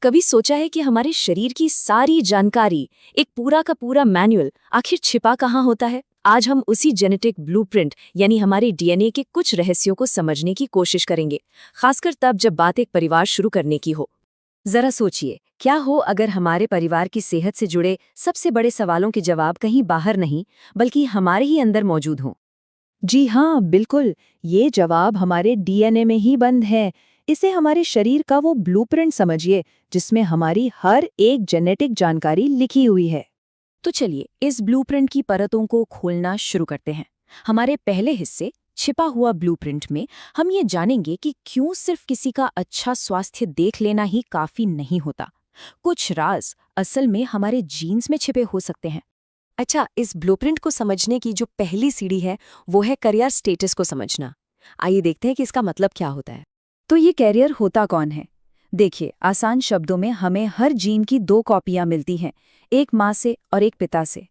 कभी सोचा है कि हमारे शरीर की सारी जानकारी, एक पूरा का पूरा मैनुअल, आखिर छिपा कहाँ होता है? आज हम उसी जेनेटिक ब्लूप्रिंट यानी हमारे डीएनए के कुछ रहस्यों को समझने की कोशिश करेंगे, खासकर तब जब बात एक परिवार शुरू करने की हो। जरा सोचिए, क्या हो अगर हमारे परिवार की सेहत से जुड़े सबसे बड़े सवालों के जवाब कहीं बाहर नहीं, बल्कि हमारे ही अंदर मौजूद हों। जी हाँ, बिल्कुल। ये जवाब हमारे डीएनए में ही बंद है। इसे हमारे शरीर का वो ब्लूप्रिंट समझिए, जिसमें हमारी हर एक जेनेटिक जानकारी लिखी हुई है। तो चलिए इस ब्लूप्रिंट की परतों को खोलना शुरू करते हैं। हमारे पहले हिस्से छिपा हुआ ब्लूप्रिंट में हम ये जानेंगे कि क्यों सिर्फ किसी का अच्छा स्वास्थ्य देख लेना ही काफी नहीं होता। कुछ राज असल में हमारे जीन्स में छिपे हो सकते हैं। अच्छा, इस ब्लूप्रिंट को समझने की जो पहली सीढ़ी है वो है करियर स्टेटस को समझना। आइए देखते हैं कि इसका मतलब क्या होता है। तो ये कैरियर होता कौन है? देखिए, आसान शब्दों में हमें हर जीन की 2 कॉपियां मिलती हैं, एक माँ से और एक पिता से।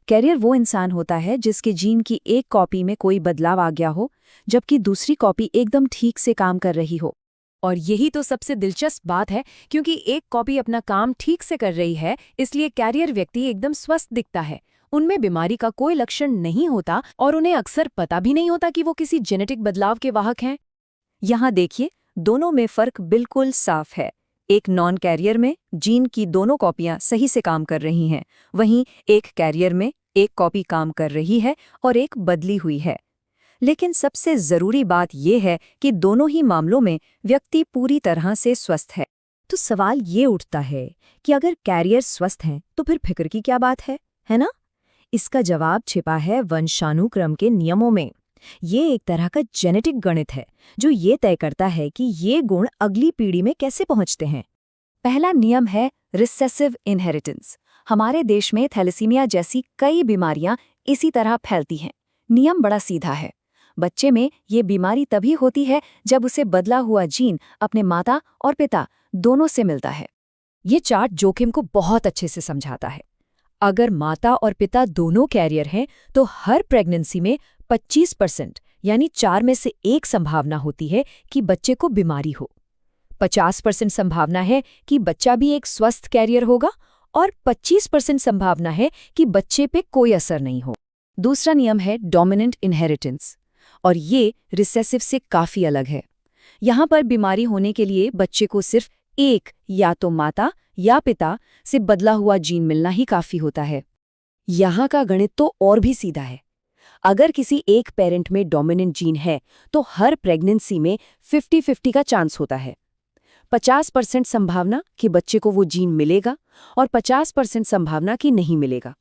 कैरियर वो इंसान होता है जिसके जीन की एक कॉपी में कोई बदलाव आ गया हो, जबकि दूसरी कॉपी एकदम ठीक से काम कर रही हो। और यही तो सबसे दिलचस्प बात है, क्योंकि एक कॉपी अपना काम ठीक से कर रही है, इसलिए कैरियर व्यक्ति एकदम स्वस्थ दिखता है। उनमें बीमारी का कोई लक्षण नहीं होता और उन्हें अक्सर पता भी नहीं होता कि वो किसी जेनेटिक बदलाव के वाहक हैं। यहाँ देखिए, दोनों में फर्क बिल्कुल साफ है। एक नॉन कैरियर में जीन की दोनों कॉपियां सही से काम कर रही हैं, वहीं एक कैरियर में एक कॉपी काम कर रही है और एक बदली हुई है। लेकिन सबसे जरूरी बात यह है कि दोनों ही मामलों में व्यक्ति पूरी तरह से स्वस्थ है। तो सवाल ये उठता है कि अगर कैरियर स्वस्थ हैं तो फिर फिक्र की क्या बात है ना? इसका जवाब छिपा है वंशानुक्रम के नियमों में। ये एक तरह का जेनेटिक गणित है जो ये तय करता है कि ये गुण अगली पीढ़ी में कैसे पहुंचते हैं। पहला नियम है रिसेसिव इनहेरिटेंस। हमारे देश में थैलेसीमिया जैसी कई बीमारियां इसी तरह फैलती हैं। नियम बड़ा सीधा है। बच्चे में ये बीमारी तभी होती है जब उसे बदला हुआ जीन अपने माता और पिता दोनों से मिलता है। ये चार्ट जोखिम को बहुत अच्छे से समझाता है। अगर माता और पिता दोनों कैरियर हैं तो हर प्रेगनेंसी में 25% यानी 4 में से 1 संभावना होती है कि बच्चे को बीमारी हो। 50% संभावना है कि बच्चा भी एक स्वस्थ कैरियर होगा और 25% संभावना है कि बच्चे पे कोई असर नहीं हो। दूसरा नियम है डोमिनेंट इनहेरिटेंस, और ये रिसेसिव से काफी अलग है। यहाँ पर बीमारी होने के लिए बच्चे को सिर्फ एक या तो माता या पिता से बदला हुआ जीन मिलना ही काफी होता है। यहाँ का गणित तो और भी सीधा है। अगर किसी एक पेरेंट में डोमिनेंट जीन है तो हर प्रेगनेंसी में 50-50 का चांस होता है। 50% संभावना कि बच्चे को वो जीन मिलेगा और 50% संभावना कि नहीं मिलेगा।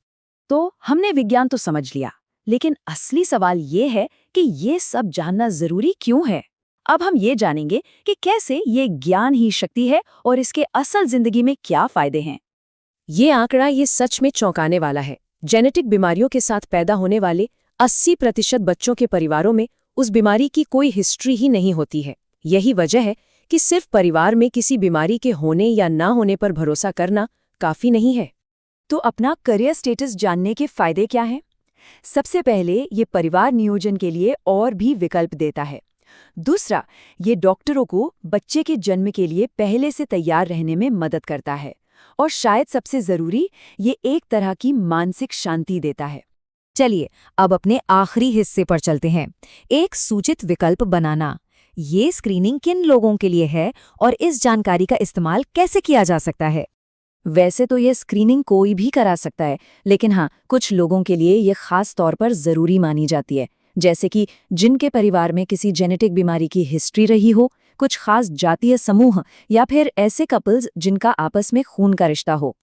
तो हमने विज्ञान तो समझ लिया, लेकिन असली सवाल ये है कि ये सब जानना जरूरी क्यों है। अब हम ये जानेंगे कि कैसे ये ज्ञान ही शक्ति है और इसके असल जिंदगी में क्या फायदे हैं। ये आंकड़ा ये सच में चौंकाने वाला है। जेनेटिक बीमारियों के साथ पैदा होने वाले 80% बच्चों के परिवारों में उस बीमारी की कोई हिस्ट्री ही नहीं होती है। यही वजह है कि सिर्फ परिवार में किसी बीमारी के होने या ना होने पर भरोसा करना काफी नहीं है। तो अपना करियर स्टेटस जानने के फायदे क्या हैं? सबसे पहले ये परिवार नियोजन के लिए और भी विकल्प देता है। दूसरा, ये डॉक्टरों को बच्चे के जन्म के लिए पहले से तैयार रहने में मदद करता है। और शायद सबसे जरूरी, ये एक तरह की मानसिक शांति देता है। चलिए अब अपने आखिरी हिस्से पर चलते हैं, एक सूचित विकल्प बनाना। ये स्क्रीनिंग किन लोगों के लिए है और इस जानकारी का इस्तेमाल कैसे किया जा सकता है? वैसे तो ये स्क्रीनिंग कोई भी करा सकता है, लेकिन हाँ, कुछ लोगों के लिए ये खास तौर पर जरूरी मानी जाती है, जैसे कि जिनके परिवार में किसी जेनेटिक बीमारी की हिस्ट्री रही हो, कुछ खास जातीय समूह या फिर ऐसे कपल्स जिनका आपस में खून का रिश्ता हो।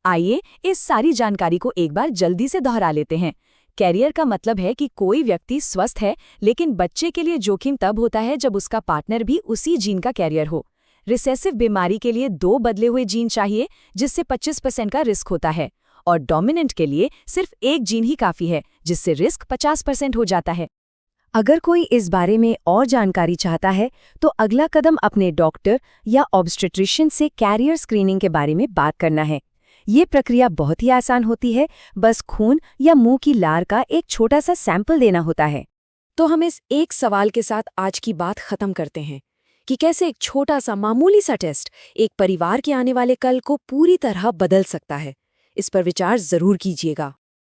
आइए इस सारी जानकारी को एक बार जल्दी से दोहरा लेते हैं। कैरियर का मतलब है कि कोई व्यक्ति स्वस्थ है, लेकिन बच्चे के लिए जोखिम तब होता है जब उसका पार्टनर भी उसी जीन का कैरियर हो। रिसेसिव बीमारी के लिए 2 बदले हुए जीन चाहिए, जिससे 25% का रिस्क होता है, और डोमिनेंट के लिए सिर्फ एक जीन ही काफी है, जिससे रिस्क 50% हो जाता है। अगर कोई इस बारे में और जानकारी चाहता है तो अगला कदम अपने डॉक्टर या ऑब्स्टेट्रिशियन से कैरियर स्क्रीनिंग के बारे में बात करना है। ये प्रक्रिया बहुत ही आसान होती है, बस खून या मुंह की लार का एक छोटा सा सैंपल देना होता है। तो हम इस एक सवाल के साथ आज की बात खत्म करते हैं। कि कैसे एक छोटा सा मामूली सा टेस्ट एक परिवार के आने वाले कल को पूरी तरह बदल सकता है। इस पर विचार जरूर कीजिएगा।